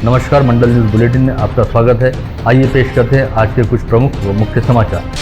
नमस्कार, मंडल news bulletin में आपका स्वागत है। आइए पेश करते हैं आज के कुछ प्रमुख व मुख्य समाचार।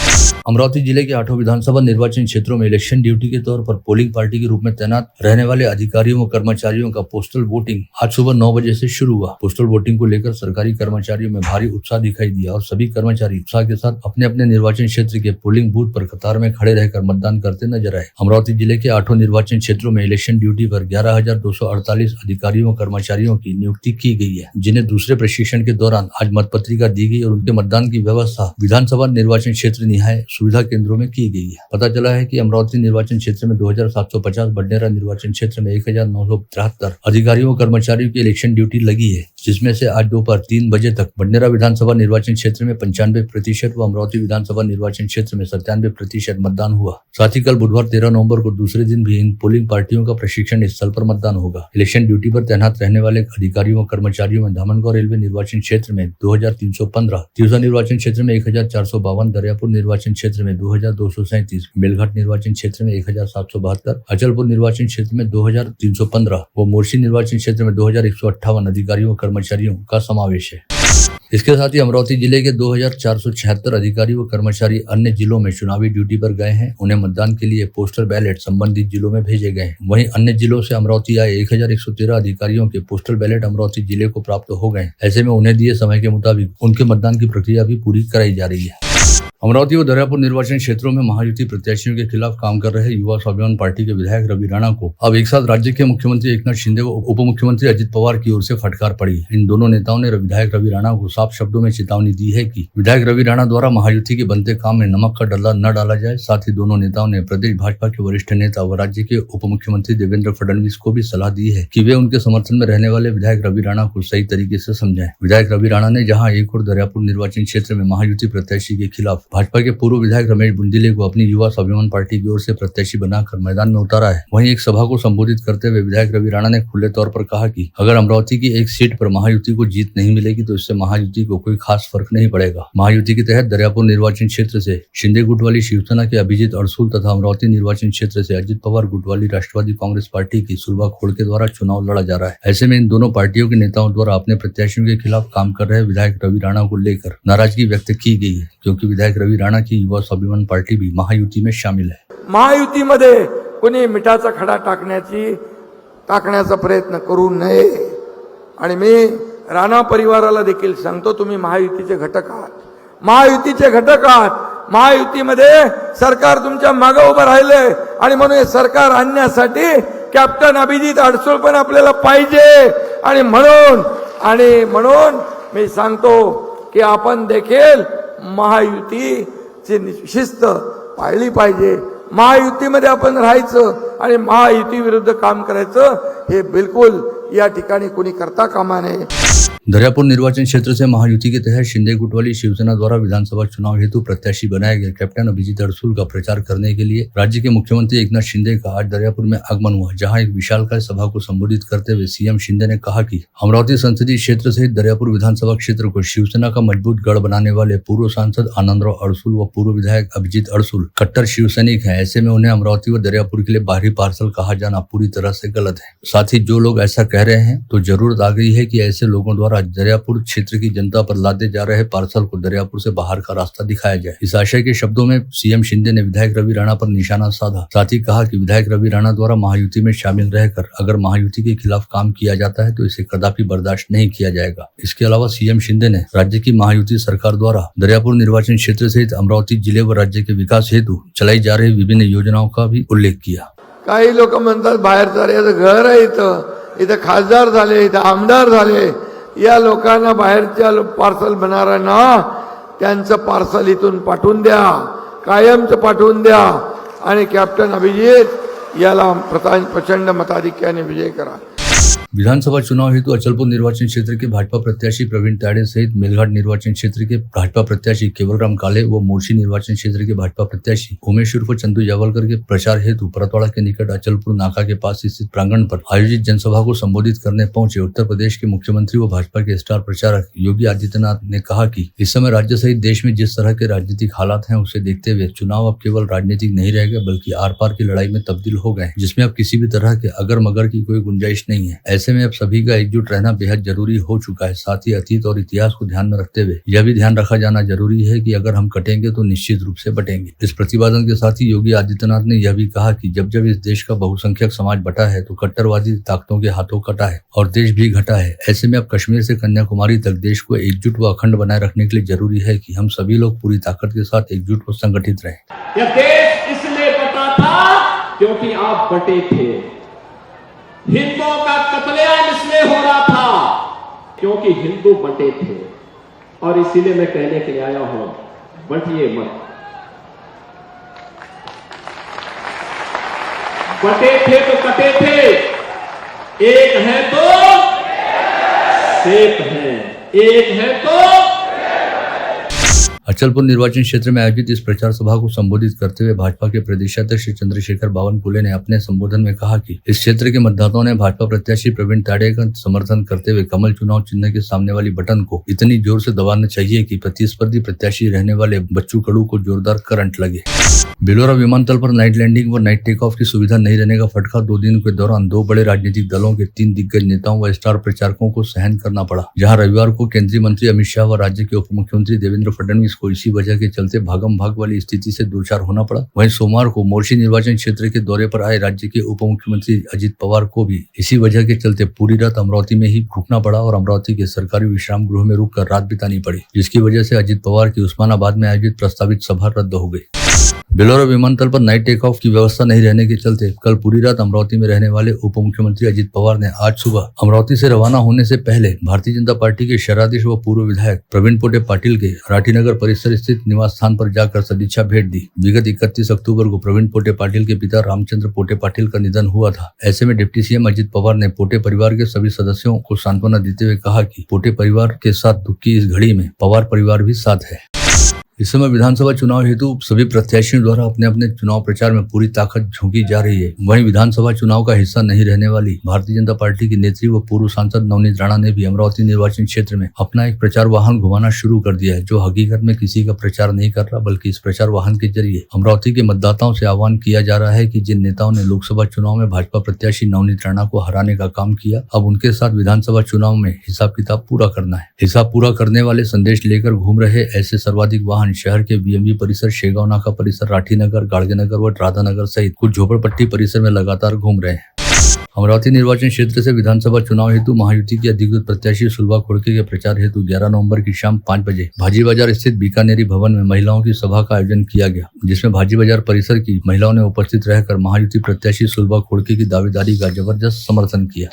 अमरावती जिले के 8 विधानसभा निर्वाचन क्षेत्रों में इलेक्शन ड्यूटी के तौर पर पोलिंग पार्टी के रूप में तैनात रहने वाले अधिकारियों व कर्मचारियों का पोस्टल वोटिंग आज सुबह 9 बजे से शुरू हुआ। पोस्टल वोटिंग को लेकर सरकारी कर्मचारियों में भारी उत्साह दिखाई दिया और सभी कर्मचारी उत्साह के साथ अपने अपने निर्वाचन क्षेत्र के पोलिंग बूथ पर कतार में खड़े रहकर मतदान करते नजर आए। अमरावती जिले के 8 निर्वाचन क्षेत्रों में इलेक्शन ड्यूटी पर 11,248 अधिकारियों व कर्मचारियों की नियुक्ति की गई है, जिन्हें दूसरे प्रशिक्षण के दौरान आज मतपत्रिका दी गई और उनके मतदान की व्यवस्था विधानसभा निर्वाचन क्षेत्र निहाय सुविधा केंद्रों में की गई है। पता चला है कि अमरावती निर्वाचन क्षेत्र में 2,750, बडनेरा निर्वाचन क्षेत्र में 1,973 अधिकारियों और कर्मचारियों की इलेक्शन ड्यूटी लगी है, जिसमें से आज दोपहर 3 बजे तक बडनेरा विधानसभा निर्वाचन क्षेत्र में 95% व अमरावती विधानसभा निर्वाचन क्षेत्र में 97% मतदान हुआ। साथ ही कल बुधवार 13 नवंबर को दूसरे दिन भी इन पोलिंग पार्टियों का प्रशिक्षण स्थल पर मतदान होगा। इलेक्शन ड्यूटी पर तैनात रहने वाले अधिकारियों और कर्मचारियों में धामनगांव रेलवे निर्वाचन क्षेत्र में 2,315, तिरसा निर्वाचन क्षेत्र में 1,452, दरियापुर निर्वाचन क्षेत्र में 2,237, मेलघाट निर्वाचन क्षेत्र में 1,772, अचलपुर निर्वाचन क्षेत्र में 2,315 व मोर्शी निर्वाचन क्षेत्र में 2,158 अधिकारियों और कर्मचारियों का समावेश है। इसके साथ ही अमरावती जिले के 2,476 अधिकारी व कर्मचारी अन्य जिलों में चुनावी ड्यूटी पर गए हैं। उन्हें मतदान के लिए पोस्टल बैलेट संबंधित जिलों में भेजे गए हैं। वहीं अन्य जिलों से अमरावती आए 1,113 अधिकारियों के पोस्टल बैलेट अमरावती जिले को प्राप्त हो गए। ऐसे में उन्हें दिए समय के मुताबिक उनके मतदान की प्रक्रिया भी पूरी कराई जा रही है। अमरावती व दरियापुर निर्वाचन क्षेत्रों में महायुति प्रत्याशियों के खिलाफ काम कर रहे युवा स्वाभिमान पार्टी के विधायक रवि राणा को अब एक साथ राज्य के मुख्यमंत्री एकनाथ शिंदे व उप मुख्यमंत्री अजित पवार की ओर से फटकार पड़ी। इन दोनों नेताओं ने विधायक रवि राणा को साफ शब्दों में चेतावनी दी है कि विधायक रवि राणा द्वारा महायुति के बनते काम में नमक का डल्ला न डाला जाए। साथ ही दोनों नेताओं ने प्रदेश भाजपा के वरिष्ठ नेता व राज्य के उप मुख्यमंत्री देवेंद्र फडणवीस को भी सलाह दी है कि वे उनके समर्थन में रहने वाले विधायक रवि राणा को सही तरीके से समझाएं। विधायक रवि राणा ने जहां एक और दरियापुर निर्वाचन क्षेत्र में महायुति प्रत्याशी के खिलाफ भाजपा के पूर्व विधायक रमेश बुंदीले को अपनी युवा स्वाभिमान पार्टी की ओर से प्रत्याशी बनाकर मैदान में उतारा है, वहीं एक सभा को संबोधित करते हुए विधायक रवि राणा ने खुले तौर पर कहा कि अगर अमरावती की एक सीट पर महायुति को जीत नहीं मिलेगी तो इससे महायुति को कोई खास फर्क नहीं पड़ेगा। महायुति के तहत दरियापुर निर्वाचन क्षेत्र से शिंदे गुट वाली शिवसेना के अभिजीत अड़सूल तथा अमरावती निर्वाचन क्षेत्र से अजित पवार गुट वाली राष्ट्रवादी कांग्रेस पार्टी की सुरभा खोड़ के द्वारा चुनाव लड़ा जा रहा है। ऐसे में इन दोनों पार्टियों के नेताओं द्वारा अपने प्रत्याशियों के खिलाफ काम कर रहे विधायक रवि राणा को लेकर नाराजगी व्यक्त की गई है, क्योंकि विधायक रवि राणा की युवा स्वाभिमान पार्टी भी महायुति में शामिल है। महायुतीमध्ये कोणी मिठाचा खडा टाकण्याचा प्रयत्न करू नये आणि मी राणा परिवाराला देखील सांगतो, तुम्ही महायुतीचे घटक आहात, महायुतीचे घटक आहात। महायुतीमध्ये सरकार तुमच्या मागे उभं राहिले आणि म्हणून हे सरकार आणण्यासाठी कॅप्टन अभिजीत अडसूळ पण आपल्याला पाहिजे आणि म्हणून मी सांगतो की आपण देखील महायुतीची शिस्त पाळली पाहिजे। महायुतीमध्ये आपण राहायचं आणि महायुती विरुद्ध काम करायचं हे बिल्कुल या ठिकाणी कोणी करता कामा नये। दरियापुर निर्वाचन क्षेत्र से महायुति के तहत शिंदे गुट वाली शिवसेना द्वारा विधानसभा चुनाव हेतु प्रत्याशी बनाए गए कैप्टन अभिजीत अड़सूल का प्रचार करने के लिए राज्य के मुख्यमंत्री एकनाथ शिंदे का आज दरियापुर में आगमन हुआ, जहां एक विशालकाय सभा को संबोधित करते हुए सीएम शिंदे ने कहा कि अमरावती संसदीय क्षेत्र सहित दरियापुर विधानसभा क्षेत्र को शिवसेना का मजबूत गढ़ बनाने वाले पूर्व सांसद आनंदराव अड़सूल व पूर्व विधायक अभिजीत अड़सूल कट्टर शिवसैनिक है। ऐसे में उन्हें अमरावती व दरियापुर के लिए बाहरी पार्सल कहा जाना पूरी तरह से गलत है। साथ ही जो लोग ऐसा कह रहे हैं तो जरूरत आ गई है कि ऐसे लोगों द्वारा दरियापुर क्षेत्र की जनता पर लादे जा रहे पार्सल को दरियापुर से बाहर का रास्ता दिखाया जाए। इस आशय के शब्दों में सीएम शिंदे ने विधायक रवि राणा पर निशाना साधा। साथ ही कहा कि विधायक रवि राणा द्वारा महायुति में शामिल रहकर अगर महायुति के खिलाफ काम किया जाता है तो इसे कदापि बर्दाश्त नहीं किया जाएगा। इसके अलावा सीएम शिंदे ने राज्य की महायुति सरकार द्वारा दरियापुर निर्वाचन क्षेत्र सहित अमरावती जिले व राज्य के विकास हेतु चलाई जा रही विभिन्न योजनाओं का भी उल्लेख किया। काही लोक म्हणतात बाहेरचं घर आहे, इथं खासदार झाले, इथं आमदार झाले, या लोकांना बाहेरच्या पार्सल बनारांना त्यांचं पार्सल इथून पाठवून द्या, कायमचं पाठवून द्या आणि कॅप्टन अभिजीत याला प्रचंड मताधिक्याने विजय करा। विधानसभा चुनाव हेतु अचलपुर निर्वाचन क्षेत्र के भाजपा प्रत्याशी प्रवीण ताड़े सहित मेलघाट निर्वाचन क्षेत्र के भाजपा प्रत्याशी केवलराम काले व मोर्शी निर्वाचन क्षेत्र के भाजपा प्रत्याशी उमेश उर्फ चंदू जावलकर के प्रचार हेतु परतवाड़ा के निकट अचलपुर नाका के पास स्थित प्रांगण पर आयोजित जनसभा को संबोधित करने पहुंचे उत्तर प्रदेश के मुख्यमंत्री व भाजपा के स्टार प्रचारक योगी आदित्यनाथ ने कहा कि इस समय राज्य सहित देश में जिस तरह के राजनीतिक हालात हैं उसे देखते हुए चुनाव अब केवल राजनीतिक नहीं रह गए बल्कि आर पार की लड़ाई में तब्दील हो गए, जिसमें अब किसी भी तरह के अगर मगर की कोई गुंजाइश नहीं है। ऐसे में अब सभी का एकजुट रहना बेहद जरूरी हो चुका है। साथ ही अतीत और इतिहास को ध्यान में रखते हुए यह भी ध्यान रखा जाना जरूरी है कि अगर हम कटेंगे तो निश्चित रूप से बटेंगे। इस प्रतिपादन के साथ ही योगी आदित्यनाथ ने यह भी कहा कि जब जब इस देश का बहुसंख्यक समाज बटा है तो कट्टरवादी ताकतों के हाथों कटा है और देश भी घटा है। ऐसे में अब कश्मीर से कन्याकुमारी तक देश को एकजुट व अखंड बनाए रखने के लिए जरूरी है कि हम सभी लोग पूरी ताकत के साथ एकजुट व संगठित रहें। यह देश इसलिए बटा था क्योंकि आप बटे थे। हिंदुओं का कत्लेआम इसलिए हो रहा था क्योंकि हिंदू बटे थे। और इसीलिए मैं कहने के लिए आया हूं, बटिए मत। बटे थे तो कटे थे, एक है तो सेफ है, एक है तो। अचलपुर निर्वाचन क्षेत्र में आयोजित इस प्रचार सभा को संबोधित करते हुए भाजपा के प्रदेशाध्यक्ष चंद्रशेखर बावनकुले ने अपने संबोधन में कहा कि इस क्षेत्र के मतदाताओं ने भाजपा प्रत्याशी प्रवीण ताड़े का समर्थन करते हुए कमल चुनाव चिन्ह के सामने वाली बटन को इतनी जोर से दबाना चाहिए कि प्रतिस्पर्धी प्रत्याशी रहने वाले बच्चू कडू को जोरदार करंट लगे। बिलोरा विमानतल पर नाइट लैंडिंग व नाइट टेक ऑफ की सुविधा नहीं रहने का फटका 2 दिन के दौरान 2 बड़े राजनीतिक दलों के 3 दिग्गज नेताओं व स्टार प्रचारकों को सहन करना पड़ा। जहां रविवार को केंद्रीय मंत्री अमित शाह व राज्य के उप मुख्यमंत्री देवेंद्र फडणवीस को इसी वजह के चलते भागम भाग वाली स्थिति से दो चार होना पड़ा। वहीं सोमवार को मोर्शी निर्वाचन क्षेत्र के दौरे पर आए राज्य के उप मुख्यमंत्री अजित पवार को भी इसी वजह के चलते पूरी रात अमरावती में ही रुकना पड़ा और अमरावती के सरकारी विश्राम गृह में रुककर रात बितानी पड़ी, जिसकी वजह से अजित पवार की उस्मानाबाद में आयोजित प्रस्तावित सभा रद्द हो गई। बिलोरा विमानतल पर नाइट टेक ऑफ की व्यवस्था नहीं रहने के चलते कल पूरी रात अमरावती में रहने वाले उप मुख्यमंत्री अजित पवार ने आज सुबह अमरावती से रवाना होने से पहले भारतीय जनता पार्टी के शहराधीश व पूर्व विधायक प्रवीण पोटे पाटिल के राठीनगर परिसर स्थित निवास स्थान पर जाकर सदिच्छा भेंट दी। विगत 31 अक्टूबर को प्रवीण पोटे पाटिल के पिता रामचंद्र पोटे पाटिल का निधन हुआ था। ऐसे में डिप्टी सीएम अजित पवार ने पोटे परिवार के सभी सदस्यों को सांत्वना देते हुए कहा कि पोटे परिवार के साथ दुख की इस घड़ी में पवार परिवार भी साथ है। इस समय विधानसभा चुनाव हेतु सभी प्रत्याशियों द्वारा अपने अपने चुनाव प्रचार में पूरी ताकत झोंकी जा रही है। वहीं विधानसभा चुनाव का हिस्सा नहीं रहने वाली भारतीय जनता पार्टी की नेत्री व पूर्व सांसद नवनीत राणा ने भी अमरावती निर्वाचन क्षेत्र में अपना एक प्रचार वाहन घुमाना शुरू कर दिया है, जो हकीकत में किसी का प्रचार नहीं कर रहा, बल्कि इस प्रचार वाहन के जरिए अमरावती के मतदाताओं से आह्वान किया जा रहा है कि जिन नेताओं ने लोकसभा चुनाव में भाजपा प्रत्याशी नवनीत राणा को हराने का काम किया, अब उनके साथ विधानसभा चुनाव में हिसाब किताब पूरा करना है। हिसाब पूरा करने वाले संदेश लेकर घूम रहे ऐसे सर्वाधिक वाहन शहर के बीएमवी परिसर, शेगांव नाका परिसर, राठीनगर, गाड़गेनगर व राधानगर सहित कुछ झोपड़पट्टी परिसर में लगातार घूम रहे हैं। अमरावती निर्वाचन क्षेत्र से विधानसभा चुनाव हेतु महायुति की अधिकृत प्रत्याशी सुलभा खोड़के के प्रचार हेतु 11 नवंबर की शाम 5 बजे भाजी बाजार स्थित बीकानेरी भवन में महिलाओं की सभा का आयोजन किया गया, जिसमें भाजी बाजार परिसर की महिलाओं ने उपस्थित रहकर महायुति प्रत्याशी सुलभा खोड़के की दावेदारी का जबरदस्त समर्थन किया।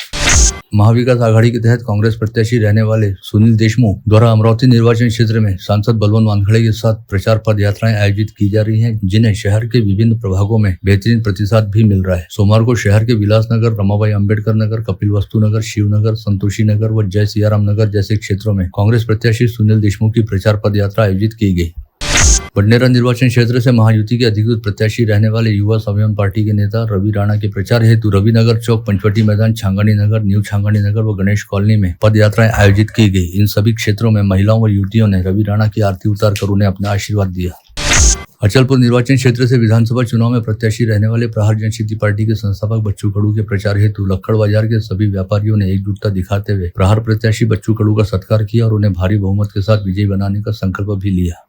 महाविकास आघाड़ी के तहत कांग्रेस प्रत्याशी रहने वाले सुनील देशमुख द्वारा अमरावती निर्वाचन क्षेत्र में सांसद बलवंत वानखड़े के साथ प्रचार पद यात्राएं आयोजित की जा रही हैं, जिन्हें शहर के विभिन्न प्रभागों में बेहतरीन प्रतिसाद भी मिल रहा है। सोमवार को शहर के विलासनगर, रमाबाई अंबेडकर नगर, कपिलवस्तु नगर, शिवनगर, संतोषी नगर व जय सियाराम नगर जैसे क्षेत्रों में कांग्रेस प्रत्याशी सुनील देशमुख की प्रचार पद यात्रा आयोजित की गई। बडनेरा निर्वाचन क्षेत्र से महायुति के अधिकृत प्रत्याशी रहने वाले युवा स्वाभिमान पार्टी के नेता रवि राणा के प्रचार हेतु रविनगर चौक, पंचवटी मैदान, छांगानी नगर, न्यू छांगानी नगर व गणेश कॉलोनी में पद यात्राएं आयोजित की गई। इन सभी क्षेत्रों में महिलाओं व युवतियों ने रवि राणा की आरती उतार कर उन्हें अपना आशीर्वाद दिया। अचलपुर निर्वाचन क्षेत्र से विधानसभा चुनाव में प्रत्याशी रहने वाले प्रहार जनशक्ति पार्टी के संस्थापक बच्चू कडू के प्रचार हेतु लक्कड़ बाजार के सभी व्यापारियों ने एकजुटता दिखाते हुए प्रहार प्रत्याशी बच्चू कडू का सत्कार किया और उन्हें भारी बहुमत के साथ विजयी बनाने का संकल्प भी लिया।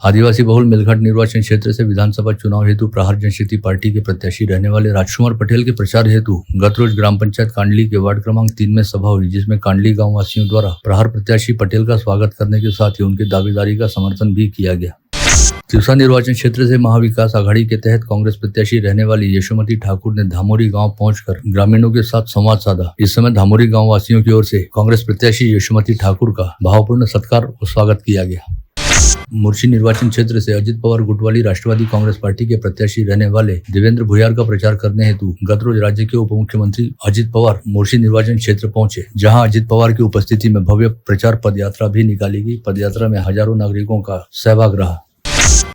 आदिवासी बहुल मेलघाट निर्वाचन क्षेत्र से विधानसभा चुनाव हेतु प्रहार जनशक्ति पार्टी के प्रत्याशी रहने वाले राजकुमार पटेल के प्रचार हेतु गत रोज ग्राम पंचायत कांडली के वार्ड क्रमांक 3 में सभा हुई, जिसमें कांडली गांव वासियों द्वारा प्रहार प्रत्याशी पटेल का स्वागत करने के साथ ही उनकी दावेदारी का समर्थन भी किया गया। तिवसा निर्वाचन क्षेत्र से महाविकास आघाड़ी के तहत कांग्रेस प्रत्याशी रहने वाली यशोमती ठाकुर ने धामोरी गांव पहुंचकर ग्रामीणों के साथ संवाद साधा। इस समय धामोरी गांव वासियों की ओर से कांग्रेस प्रत्याशी यशोमती ठाकुर का भावपूर्ण सत्कार और स्वागत किया गया। मोर्शी निर्वाचन क्षेत्र से अजित पवार गुट वाली राष्ट्रवादी कांग्रेस पार्टी के प्रत्याशी रहने वाले देवेंद्र भुयार का प्रचार करने हेतु गत रोज राज्य के उप मुख्यमंत्री अजित पवार मोर्शी निर्वाचन क्षेत्र पहुंचे, जहां अजित पवार की उपस्थिति में भव्य प्रचार पदयात्रा भी निकाली गई। पदयात्रा में हजारों नागरिकों का सहभाग रहा।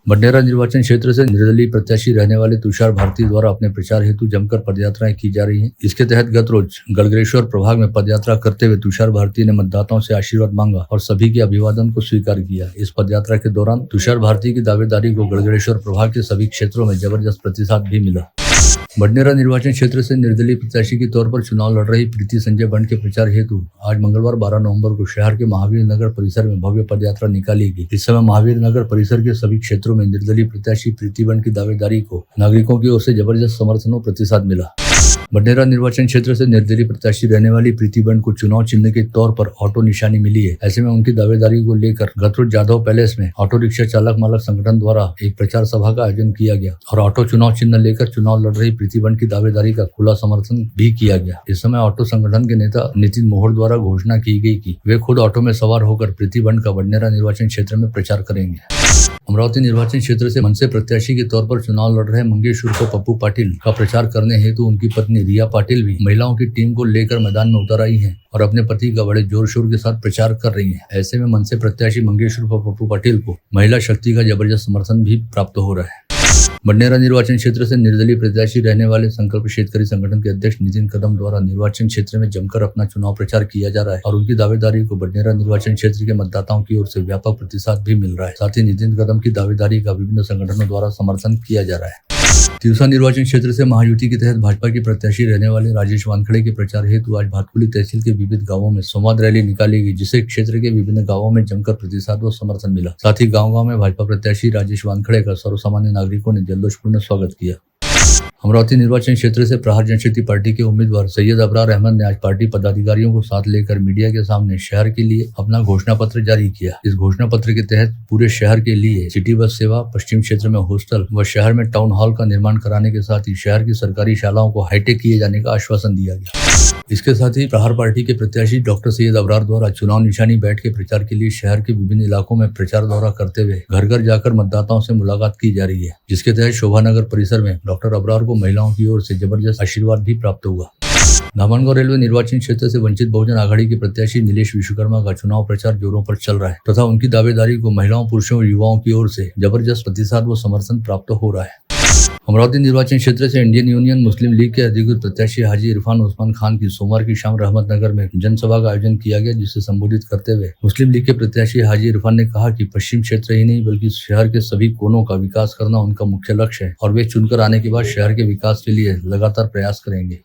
बडनेरा निर्वाचन क्षेत्र से निर्दलीय प्रत्याशी रहने वाले तुषार भारती द्वारा अपने प्रचार हेतु जमकर पदयात्राएं की जा रही हैं। इसके तहत गत रोज गलगरेश्वर प्रभाग में पदयात्रा करते हुए तुषार भारती ने मतदाताओं से आशीर्वाद मांगा और सभी के अभिवादन को स्वीकार किया। इस पदयात्रा के दौरान तुषार भारती की दावेदारी को गलगरेश्वर प्रभाग के सभी क्षेत्रों में जबरदस्त प्रतिसाद भी मिला। बडनेरा निर्वाचन क्षेत्र से निर्दलीय प्रत्याशी के तौर पर चुनाव लड़ रही प्रीति संजय बंड के प्रचार हेतु आज मंगलवार 12 नवंबर को शहर के महावीर नगर परिसर में भव्य पदयात्रा निकाली गई। इस समय महावीर नगर परिसर के सभी क्षेत्रों में निर्दलीय प्रत्याशी प्रीति बंड की दावेदारी को नागरिकों की ओर से जबरदस्त समर्थन और प्रतिसाद मिला। बडनेरा निर्वाचन क्षेत्र से निर्दलीय प्रत्याशी रहने वाली प्रीति बंड को चुनाव चिन्ह के तौर पर ऑटो निशानी मिली है। ऐसे में उनकी दावेदारी को लेकर गतरोज जाधव पैलेस में ऑटो रिक्शा चालक मालक संगठन द्वारा एक प्रचार सभा का आयोजन किया गया और ऑटो चुनाव चिन्ह लेकर चुनाव लड़ रही प्रीति बंड की दावेदारी का खुला समर्थन भी किया गया। इस समय ऑटो संगठन के नेता नितिन मोहर द्वारा घोषणा की गई कि वे खुद ऑटो में सवार होकर प्रीति बंड का बडनेरा निर्वाचन क्षेत्र में प्रचार करेंगे। अमरावती निर्वाचन क्षेत्र से मनसे प्रत्याशी के तौर पर चुनाव लड़ रहे मंगेश उर्फ पप्पू पाटिल का प्रचार करने हेतु उनकी पत्नी रिया पाटिल भी महिलाओं की टीम को लेकर मैदान में उतर आई हैं और अपने पति का बड़े जोर शोर के साथ प्रचार कर रही हैं। ऐसे में मनसे प्रत्याशी मंगेश उर्फ पप्पू पाटिल को महिला शक्ति का जबरदस्त समर्थन भी प्राप्त हो रहा है। बडनेरा निर्वाचन क्षेत्र से निर्दलीय प्रत्याशी रहने वाले संकल्प शेतकरी संगठन के अध्यक्ष नितिन कदम द्वारा निर्वाचन क्षेत्र में जमकर अपना चुनाव प्रचार किया जा रहा है और उनकी दावेदारी को बडनेरा निर्वाचन क्षेत्र के मतदाताओं की ओर से व्यापक प्रतिसाद भी मिल रहा है। साथ ही नितिन कदम की दावेदारी का विभिन्न संगठनों द्वारा समर्थन किया जा रहा है। तिरसा निर्वाचन क्षेत्र से महायुति के तहत भाजपा के प्रत्याशी रहने वाले राजेश वानखड़े के प्रचार हेतु आज भातकुली तहसील के विविध गांवों में संवाद रैली निकाली गई, जिसे क्षेत्र के विभिन्न गांवों में जमकर प्रतिसाद व समर्थन मिला। साथ ही गांव-गांव में भाजपा प्रत्याशी राजेश वानखड़े का सर्वसामान्य नागरिकों ने जल्लोषपूर्ण स्वागत किया। अमरावती निर्वाचन क्षेत्र से प्रहार जनशक्ति पार्टी के उम्मीदवार सैयद अबरार अहमद ने आज पार्टी पदाधिकारियों को साथ लेकर मीडिया के सामने शहर के लिए अपना घोषणा पत्र जारी किया। इस घोषणा पत्र के तहत पूरे शहर के लिए सिटी बस सेवा, पश्चिम क्षेत्र में हॉस्टल व शहर में टाउन हॉल का निर्माण कराने के साथ ही शहर की सरकारी शालाओं को हाईटेक किए जाने का आश्वासन दिया गया। इसके साथ ही प्रहार पार्टी के प्रत्याशी डॉक्टर सैयद अबरार द्वारा चुनाव निशानी बैठ के प्रचार के लिए शहर के विभिन्न इलाकों में प्रचार दौरा करते हुए घर घर जाकर मतदाताओं से मुलाकात की जा रही है, जिसके तहत शोभानगर परिसर में डॉक्टर अबरार को महिलाओं की ओर से जबरदस्त आशीर्वाद भी प्राप्त हुआ। धामनगांव रेलवे निर्वाचन क्षेत्र से वंचित बहुजन आघाड़ी के प्रत्याशी नीलेश विश्वकर्मा का चुनाव प्रचार जोरों पर चल रहा है तथा उनकी दावेदारी को महिलाओं, पुरुषों और युवाओं की ओर से जबरदस्त प्रतिसाद व समर्थन प्राप्त हो रहा है। अमरावती निर्वाचन क्षेत्र से इंडियन यूनियन मुस्लिम लीग के अधिकृत प्रत्याशी हाजी इरफान उस्मान खान की सोमवार की शाम रहमतनगर में जनसभा का आयोजन किया गया, जिसे संबोधित करते हुए मुस्लिम लीग के प्रत्याशी हाजी इरफान ने कहा कि पश्चिम क्षेत्र ही नहीं बल्कि शहर के सभी कोनों का विकास करना उनका मुख्य लक्ष्य है और वे चुनकर आने के बाद शहर के विकास के लिए लगातार प्रयास करेंगे।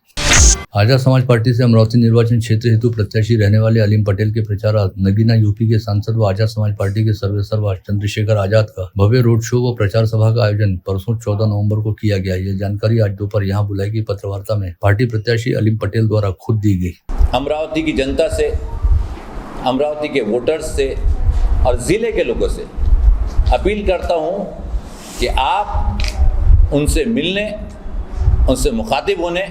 आजाद समाज पार्टी से अमरावती निर्वाचन क्षेत्र हेतु प्रत्याशी रहने वाले अलीम पटेल के प्रचारक नगीना यूपी के सांसद व आजाद समाज पार्टी के सर्वेसर्वा चंद्रशेखर आजाद का भव्य रोड शो व प्रचार सभा का आयोजन परसों 14 नवंबर को किया गया। यह जानकारी आज दोपहर यहां बुलाई गई पत्रवार्ता में पार्टी प्रत्याशी अलीम पटेल द्वारा खुद दी गई। अमरावती की जनता से, अमरावती के वोटर्स से और जिले के लोगों से अपील करता हूं कि आप उनसे मिलने, उनसे मुखातिब होने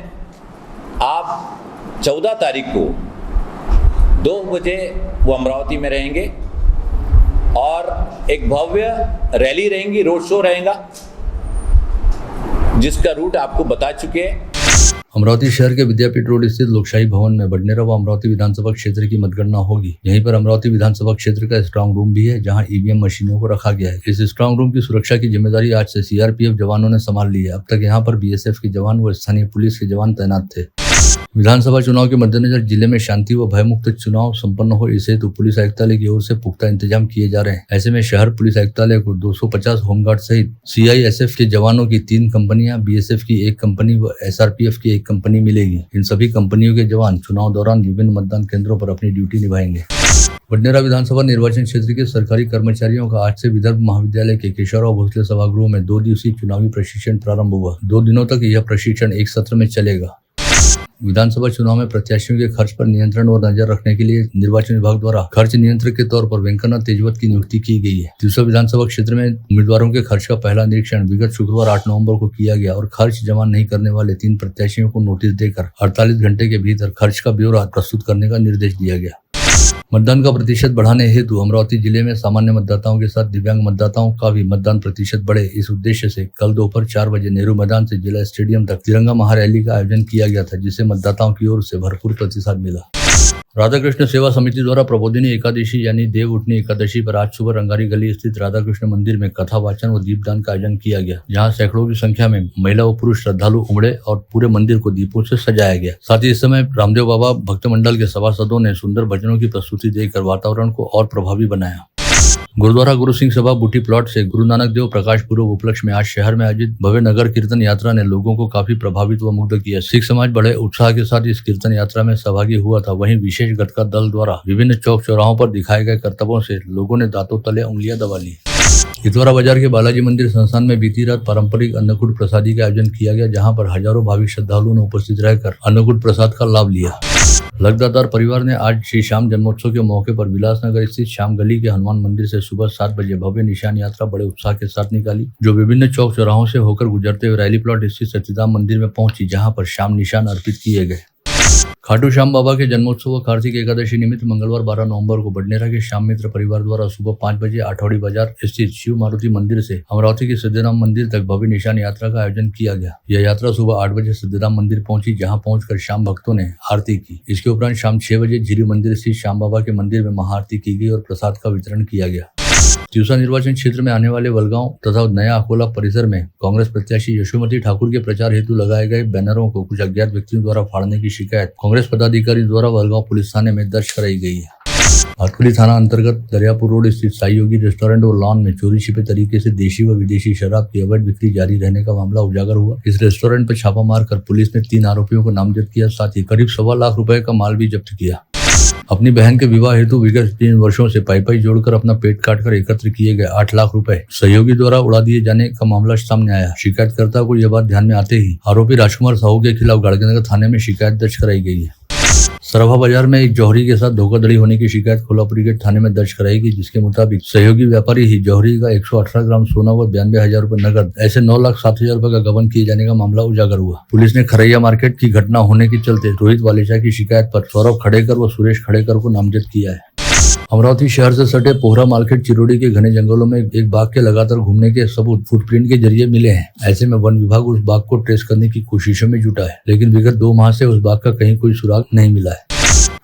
आप 14 तारीख को 2 बजे वो अमरावती में रहेंगे और एक भव्य रैली रहेंगी, रोड शो रहेगा, जिसका रूट आपको बता चुके हैं। अमरावती शहर के विद्यापीठ रोड स्थित लोकशाही भवन में बडनेरा व अमरावती विधानसभा क्षेत्र की मतगणना होगी। यहीं पर अमरावती विधानसभा क्षेत्र का स्ट्रांग रूम भी है, जहां ईवीएम मशीनों को रखा गया है। इस स्ट्रांग रूम की सुरक्षा की जिम्मेदारी आज से सीआरपीएफ जवानों ने संभाल ली है। अब तक यहां पर बीएसएफ के जवान व स्थानीय पुलिस के जवान तैनात थे। विधानसभा चुनाव के मद्देनजर जिले में शांति व भयमुक्त चुनाव संपन्न हो, इस हेतु पुलिस आयुक्तालय की ओर से पुख्ता इंतजाम किए जा रहे हैं। ऐसे में शहर पुलिस आयुक्तालय को 250 होमगार्ड सहित सीआईएसएफ के जवानों की 3 कंपनियां, बीएसएफ की 1 कंपनी व एसआरपीएफ की 1 कंपनी मिलेगी। इन सभी कंपनियों के जवान चुनाव दौरान विभिन्न मतदान केंद्रों पर अपनी ड्यूटी निभाएंगे। बडनेरा विधानसभा निर्वाचन क्षेत्र के सरकारी कर्मचारियों का आज से विदर्भ महाविद्यालय के केशवराव भोसले सभागृह में 2 दिवसीय चुनावी प्रशिक्षण प्रारंभ हुआ। 2 दिनों तक यह प्रशिक्षण एक सत्र में चलेगा। विधानसभा चुनाव में प्रत्याशियों के खर्च पर नियंत्रण और नजर रखने के लिए निर्वाचन विभाग द्वारा खर्च नियंत्रक के तौर पर वेंकटनाथ तेजवत की नियुक्ति की गई है। तिरसा विधानसभा क्षेत्र में उम्मीदवारों के खर्च का पहला निरीक्षण विगत शुक्रवार 8 नवंबर को किया गया और खर्च जमा नहीं करने वाले 3 प्रत्याशियों को नोटिस देकर 48 घंटे के भीतर खर्च का ब्यौरा प्रस्तुत करने का निर्देश दिया गया। मतदान का प्रतिशत बढ़ाने हेतु अमरावती जिले में सामान्य मतदाताओं के साथ दिव्यांग मतदाताओं का भी मतदान प्रतिशत बढ़े, इस उद्देश्य से कल दोपहर 4 बजे नेहरू मैदान से जिला स्टेडियम तक तिरंगा महारैली का आयोजन किया गया था, जिसे मतदाताओं की ओर से भरपूर प्रतिसाद मिला। राधाकृष्ण सेवा समिति द्वारा प्रबोधिनी एकादशी यानी देव उठनी एकादशी पर आज सुबह रंगारी गली स्थित राधाकृष्ण मंदिर में कथा वाचन व दीपदान का आयोजन किया गया, जहां सैकड़ों की संख्या में महिला व पुरुष श्रद्धालु उमड़े और पूरे मंदिर को दीपों से सजाया गया। साथ ही इस समय रामदेव बाबा भक्त मंडल के सभासदों ने सुंदर भजनों की प्रस्तुति देकर वातावरण को और प्रभावी बनाया। गुरुद्वारा गुरु सिंह सभा बूटी प्लॉट से गुरु नानक देव प्रकाश पूर्व उपलक्ष्य में आज शहर में आयोजित भव्य नगर कीर्तन यात्रा ने लोगों को काफी प्रभावित व मुग्ध किया। सिख समाज बड़े उत्साह के साथ इस कीर्तन यात्रा में सहभागी हुआ था। वहीं विशेष गतका दल द्वारा विभिन्न चौक चौराहों पर दिखाए गए करतबों से लोगों ने दांतों तले उंगलियां दबा ली। इतवारा बाजार के बालाजी मंदिर संस्थान में बीती रात पारंपरिक अन्नकूट प्रसादी का आयोजन किया गया, जहां पर हजारों भाविक श्रद्धालुओं ने उपस्थित रहकर अन्नकूट प्रसाद का लाभ लिया। लगदातार परिवार ने आज श्री श्याम जन्मोत्सव के मौके पर विलासनगर स्थित श्याम गली के हनुमान मंदिर से सुबह 7 बजे भव्य निशान यात्रा बड़े उत्साह के साथ निकाली, जो विभिन्न चौक चौराहों से होकर गुजरते हुए रैली प्लॉट स्थित सतीधाम मंदिर में पहुंची, जहां पर श्याम निशान अर्पित किए गए। खाटू श्याम बाबा के जन्मोत्सव व कार्तिक एकादशी निमित्त मंगलवार 12 नवंबर को बडनेरा के श्याम मित्र परिवार द्वारा सुबह 5 बजे आठौड़ी बाजार स्थित शिव मारुति मंदिर से अमरावती के सिद्धराम मंदिर तक भव्य निशान यात्रा का आयोजन किया गया। यह यात्रा सुबह 8 बजे सिद्धराम मंदिर पहुंची, जहां पहुंचकर श्याम भक्तों ने आरती की। इसके उपरांत शाम 6 बजे झिरी मंदिर स्थित श्याम बाबा के मंदिर में महाआरती की गई और प्रसाद का वितरण किया गया। तिवसा निर्वाचन क्षेत्र में आने वाले वलगांव तथा नया अकोला परिसर में कांग्रेस प्रत्याशी यशोमती ठाकुर के प्रचार हेतु लगाए गए बैनरों को कुछ अज्ञात व्यक्तियों द्वारा फाड़ने की शिकायत कांग्रेस पदाधिकारी द्वारा वलगांव पुलिस थाने में दर्ज कराई गई है। भातकुली थाना अंतर्गत दरियापुर रोड स्थित साई योगी रेस्टोरेंट और लॉन में चोरी छिपे तरीके से देशी व विदेशी शराब की अवैध बिक्री जारी रहने का मामला उजागर हुआ। इस रेस्टोरेंट पर छापा मारकर पुलिस ने 3 आरोपियों को नामजद किया, साथ ही करीब 1.25 लाख रुपए का माल भी जब्त किया। अपनी बहन के विवाह हेतु विगत 3 वर्षों से पाई जोड़कर अपना पेट काटकर एकत्र किए गए 8 लाख रुपए सहयोगी द्वारा उड़ा दिए जाने का मामला सामने आया। शिकायतकर्ता को यह बात ध्यान में आते ही आरोपी राजकुमार साहू के खिलाफ गाड़गनगर थाने में शिकायत दर्ज कराई गई है। सराभा बाजार में एक जौहरी के साथ धोखाधड़ी होने की शिकायत कोल्हापुरी गेट थाने में दर्ज कराई गई, जिसके मुताबिक सहयोगी व्यापारी ही जौहरी का 118 ग्राम सोना व 92,000 रुपए नगद ऐसे 9,07,000 रुपए का गबन किए जाने का मामला उजागर हुआ। पुलिस ने खरैया मार्केट की घटना होने के चलते रोहित वालेचा की शिकायत पर सौरभ खड़ेकर व सुरेश खड़ेकर को नामजद किया है। अमरावती शहर से सटे पोहरा मार्केट चिरोड़ी के घने जंगलों में एक बाघ के लगातार घूमने के सबूत फुटप्रिंट के जरिए मिले हैं। ऐसे में वन विभाग उस बाघ को ट्रेस करने की कोशिशों में जुटा है, लेकिन विगत 2 माह से उस बाघ का कहीं कोई सुराग नहीं मिला है।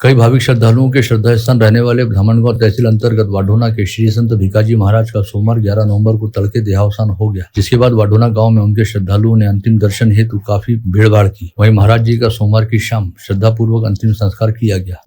कई भाविक श्रद्धालुओं के श्रद्धा स्थान रहने वाले धामनगांव तहसील अंतर्गत वाढोना के श्री संत भिकाजी महाराज का सोमवार 11 नवंबर को तड़के देहावसान हो गया, जिसके बाद वाढोना गांव में उनके श्रद्धालुओं ने अंतिम दर्शन हेतु काफी भीड़भाड़ की। वहीं महाराज जी का सोमवार की शाम श्रद्धापूर्वक अंतिम संस्कार किया गया।